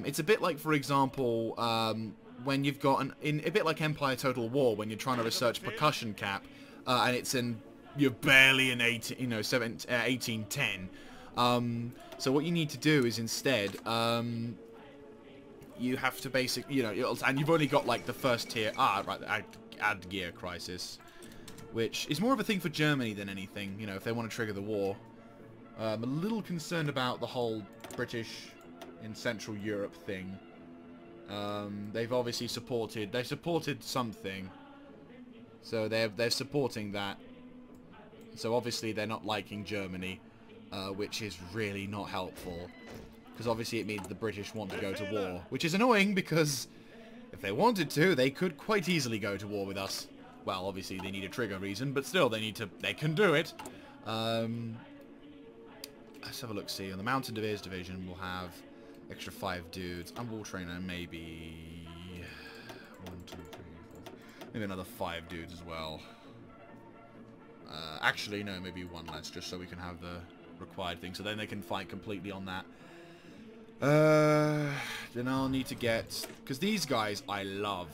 It's a bit like, for example, when you've got a bit like Empire Total War, when you're trying to research percussion cap, and it's you're barely in 1810. So what you need to do is instead, you have to basically, you know, and you've only got like the first tier. Right, add gear crisis, which is more of a thing for Germany than anything. You know, if they want to trigger the war. I'm a little concerned about the whole British in Central Europe thing. They've obviously supported something, so they're supporting that. So obviously they're not liking Germany, which is really not helpful, because obviously it means the British want to go to war, which is annoying because if they wanted to, they could quite easily go to war with us. Well, obviously they need a trigger reason, but still they can do it. Let's have a look. See, on the Mountain Division we'll have extra 5 dudes. And Wall Trainer, maybe... 2, 3, 4. Maybe another 5 dudes as well. Actually, no, maybe 1 less, just so we can have the required thing. So then they can fight completely on that. Then I'll need to get... Because these guys I love.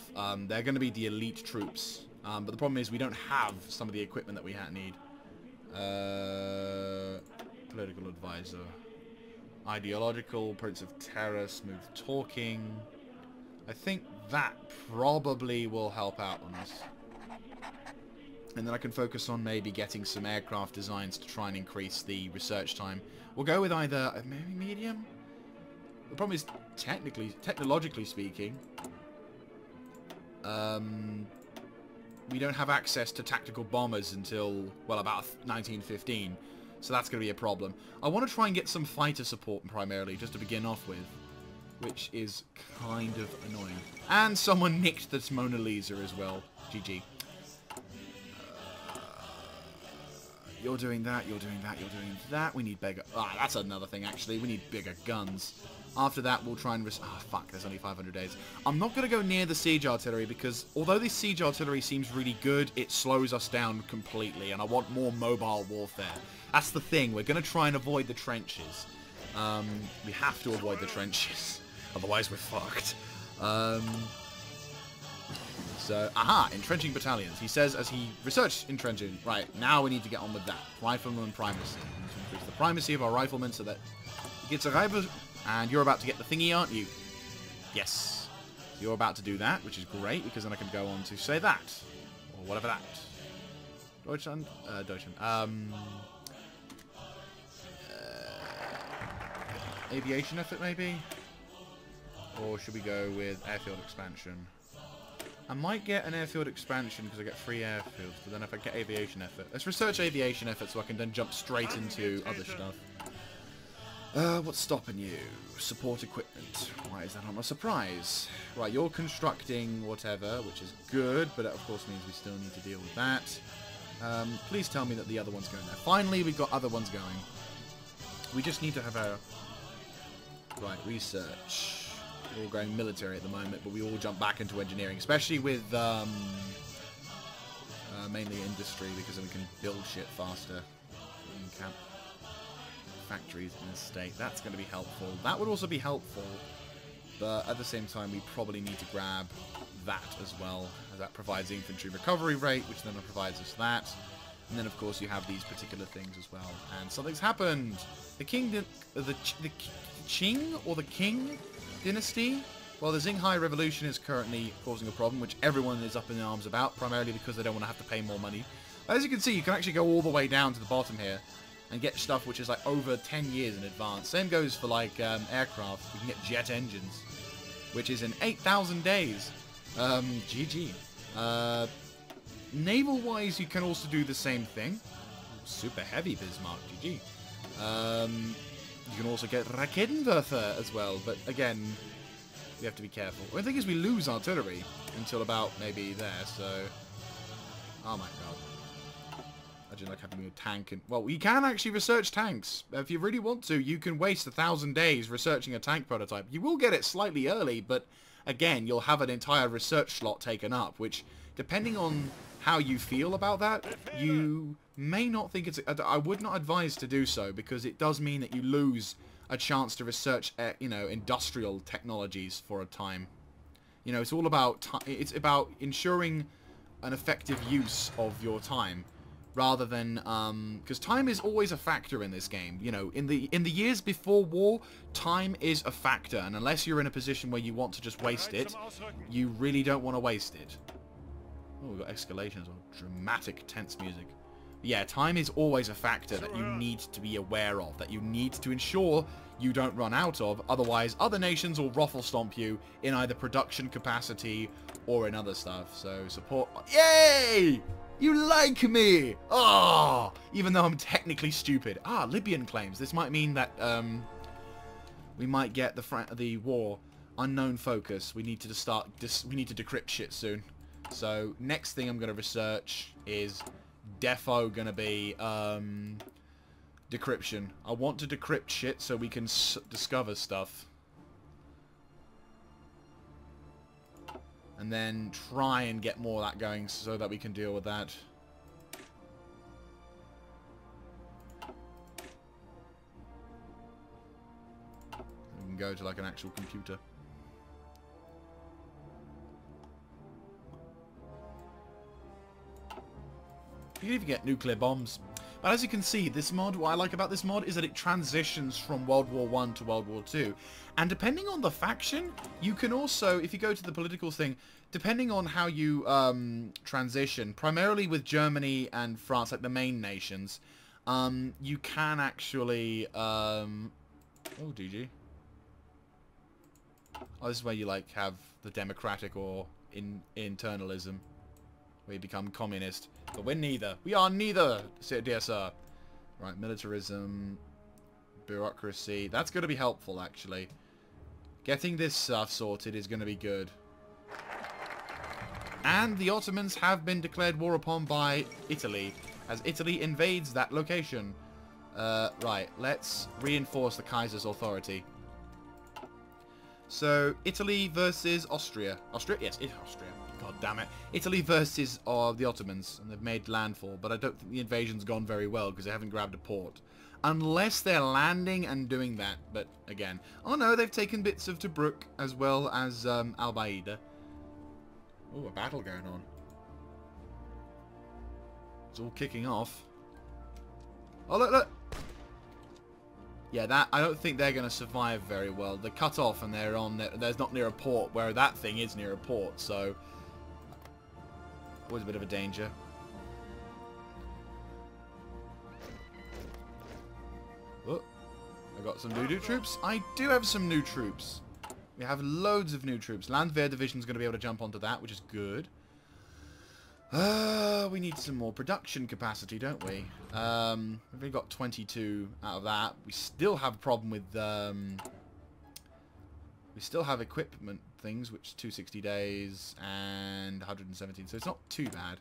They're going to be the elite troops. But the problem is we don't have some of the equipment that we need. Political advisor. Ideological, Prince of Terror, smooth talking. I think that probably will help out on us. And then I can focus on maybe getting some aircraft designs to try and increase the research time. We'll go with either maybe medium. The problem is, technologically speaking, we don't have access to tactical bombers until, well, about 1915. So that's going to be a problem. I want to try and get some fighter support primarily, just to begin off with, which is kind of annoying. And someone nicked the Mona Lisa as well. GG. You're doing that, you're doing that, you're doing that. We need bigger... Ah, that's another thing, actually. We need bigger guns. After that, we'll try and... Ah, fuck, there's only 500 days. I'm not going to go near the siege artillery because although this siege artillery seems really good, it slows us down completely, and I want more mobile warfare. That's the thing. We're going to try and avoid the trenches. We have to avoid the trenches. Otherwise, we're fucked. So, aha, entrenching battalions. He says as he researched entrenching. Right, now we need to get on with that. Rifleman primacy. We need to increase the primacy of our riflemen so that he gets a rifle. And you're about to get the thingy, aren't you? Yes. You're about to do that, which is great, because then I can go on to say that. Or whatever that. Deutschland? Deutschland. Aviation effort, maybe? Or should we go with airfield expansion? I might get an airfield expansion because I get 3 airfields, but then if I get aviation effort... Let's research aviation effort so I can then jump straight into other stuff. What's stopping you? Support equipment. Why is that not a surprise? Right, you're constructing whatever, which is good, but that of course means we still need to deal with that. Please tell me that the other one's going there. Finally, we've got other ones going. We just need to have a... Right, research. We're all going military at the moment, but we all jump back into engineering, especially with mainly industry, because then we can build shit faster. Camp factories in the state. That's going to be helpful. That would also be helpful, but at the same time, we probably need to grab that as well, as that provides infantry recovery rate, which then provides us that. And then, of course, you have these particular things as well. And something's happened. The King, the Qing or the King dynasty. Well, the Xinghai Revolution is currently causing a problem, which everyone is up in arms about, primarily because they don't want to have to pay more money. As you can see, you can actually go all the way down to the bottom here and get stuff which is like over 10 years in advance. Same goes for like aircraft. We can get jet engines, which is in 8,000 days. GG. Naval-wise, you can also do the same thing. Super heavy Bismarck, GG. You can also get Raketenwerfer as well, but again, we have to be careful. The thing is, we lose artillery until about maybe there, so... Oh my god. Imagine like having a tank and... Well, you can actually research tanks. If you really want to, you can waste 1,000 days researching a tank prototype. You will get it slightly early, but again, you'll have an entire research slot taken up, which, depending on how you feel about that, you may not think it's... I would not advise to do so, because it does mean that you lose a chance to research, you know, industrial technologies for a time. You know, it's all about... It's about ensuring an effective use of your time, rather than... Because time is always a factor in this game. You know, in the years before war, time is a factor, and unless you're in a position where you want to just waste it, you really don't want to waste it. Oh, we've got escalation as well. Dramatic, tense music. Yeah, time is always a factor that you need to be aware of, that you need to ensure you don't run out of, otherwise other nations will ruffle stomp you in either production capacity or in other stuff. So support... Yay! You like me! Oh! Even though I'm technically stupid. Ah, Libyan claims. This might mean that we might get the war unknown focus. We need to start... we need to decrypt shit soon. So, next thing I'm going to research is defo going to be decryption. I want to decrypt shit so we can discover stuff. And then try and get more of that going so that we can deal with that. We can go to like an actual computer. You can even get nuclear bombs. But as you can see, this mod, what I like about this mod is that it transitions from World War I to World War II. And depending on the faction, you can also, if you go to the political thing, depending on how you transition, primarily with Germany and France, like the main nations, you can actually... oh, DG. Oh, this is where you like have the democratic or internalism, where you become communist. But we're neither. We are neither, dear sir. Right, militarism, bureaucracy. That's going to be helpful, actually. Getting this stuff sorted is going to be good. And the Ottomans have been declared war upon by Italy, as Italy invades that location. Right, let's reinforce the Kaiser's authority. So, Italy versus Austria. Austria? Yes, it's Austria. God damn it. Italy versus the Ottomans, and they've made landfall, but I don't think the invasion's gone very well because they haven't grabbed a port. Unless they're landing and doing that, but again. Oh no, they've taken bits of Tobruk as well as Al-Baida. Oh, a battle going on. It's all kicking off. Oh, look, look! Yeah, that, I don't think they're going to survive very well. They're cut off and they're on, there's not near a port, where that thing is near a port, so... always a bit of a danger. Oh, I got some new troops. I do have some new troops. We have loads of new troops. Landwehr Division's going to be able to jump onto that, which is good. We need some more production capacity, don't we? We've only got 22 out of that. We still have a problem with... we still have equipment things, which is 260 days and 117, so it's not too bad.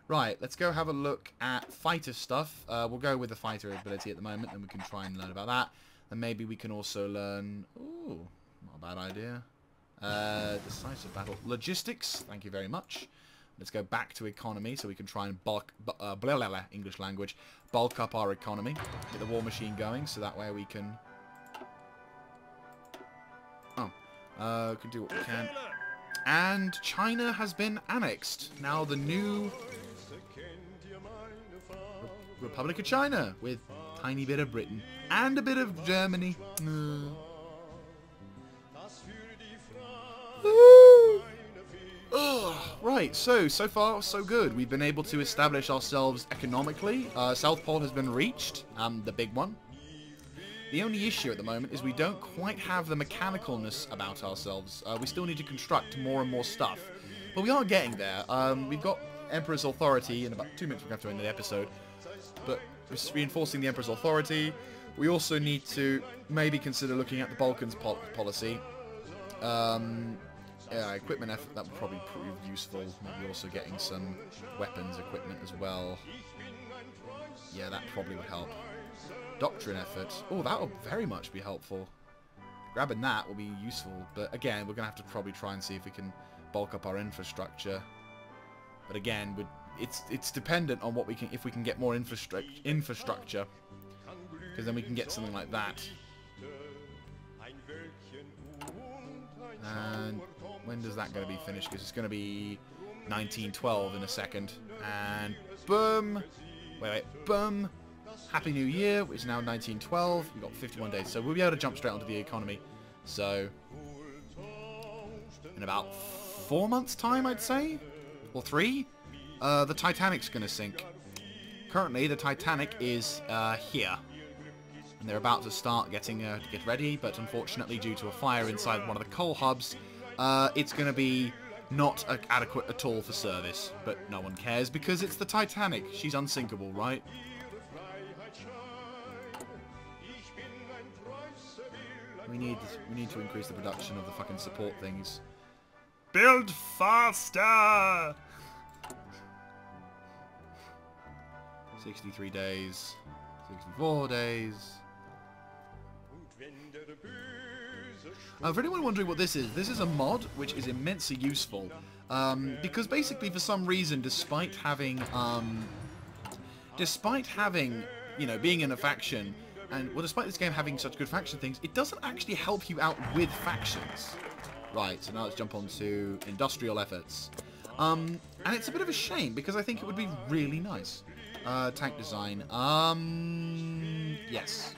Right, let's go have a look at fighter stuff. We'll go with the fighter ability at the moment, then we can try and learn about that. And maybe we can also learn... ooh, not a bad idea. Decisive battle. Logistics, thank you very much. Let's go back to economy so we can try and English language, bulk up our economy. Get the war machine going so that way we can... oh, can do what we can. And China has been annexed. Now the new Republic of China with a tiny bit of Britain and a bit of Germany. Right, so far so good. We've been able to establish ourselves economically. South Pole has been reached, the big one. The only issue at the moment is we don't quite have the mechanicalness about ourselves. We still need to construct more and more stuff. But we are getting there. We've got Emperor's Authority. In about 2 minutes we're going to have to end the episode. But we're reinforcing the Emperor's Authority. We also need to maybe consider looking at the Balkans policy. Yeah, equipment effort, that would probably prove useful. Maybe also getting some weapons equipment as well. Yeah, that probably would help. Doctrine effort. Oh, that would very much be helpful. Grabbing that will be useful. But again, we're going to have to probably try and see if we can bulk up our infrastructure. But again, it's dependent on what we can, if we can get more infrastructure. Because then we can get something like that. And when does that going to be finished? Because it's going to be 1912 in a second. And boom! Wait, boom! Happy New Year, which is now 1912. We've got 51 days, so we'll be able to jump straight onto the economy. So, in about 4 months' time, I'd say? Or 3? The Titanic's going to sink. Currently, the Titanic is here. And they're about to start get ready, but unfortunately, due to a fire inside one of the coal hubs, it's going to be not adequate at all for service. But no one cares because it's the Titanic. She's unsinkable, right? We need to increase the production of the fucking support things. Build faster! 63 days. 64 days. For anyone wondering what this is a mod which is immensely useful. Because basically, for some reason, despite having, you know, being in a faction, and, well, despite this game having such good faction things, it doesn't actually help you out with factions. Right, so now let's jump on to industrial efforts. And it's a bit of a shame, because I think it would be really nice. Tank design. Yes.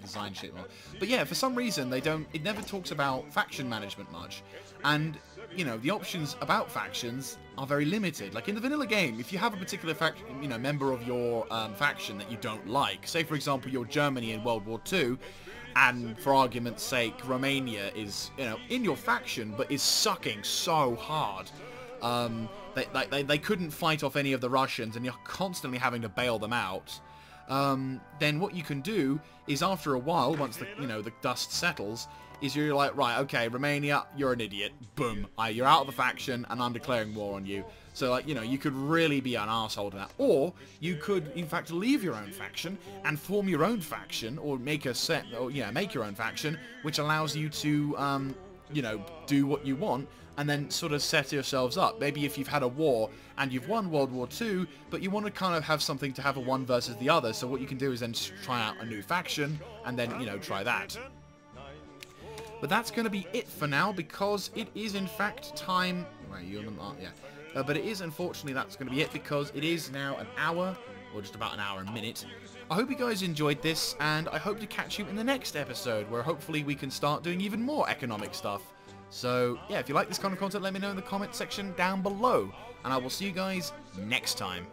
Design shit. But yeah, for some reason, it never talks about faction management much. And, you know, the options about factions are very limited. Like in the vanilla game, if you have a particular member of your faction that you don't like, say for example you're Germany in World War II, and for argument's sake Romania is, you know, in your faction but is sucking so hard, they couldn't fight off any of the Russians and you're constantly having to bail them out, then what you can do is after a while, once the dust settles, is you're like, right, okay, Romania, you're an idiot. Boom. You're out of the faction, and I'm declaring war on you. So, like, you know, you could really be an arsehole to that. Or you could, in fact, leave your own faction and form your own faction, or make make your own faction, which allows you to, you know, do what you want, and then sort of set yourselves up. Maybe if you've had a war and you've won World War II, but you want to kind of have something to have a one versus the other. So what you can do is then try out a new faction, and then, you know, try that. But that's going to be it for now, because it is in fact time... Right, you yeah. But it is, unfortunately, that's going to be it, because it is now an hour, or just about an hour and a minute. I hope you guys enjoyed this, and I hope to catch you in the next episode, where hopefully we can start doing even more economic stuff. So, yeah, if you like this kind of content, let me know in the comment section down below, and I will see you guys next time.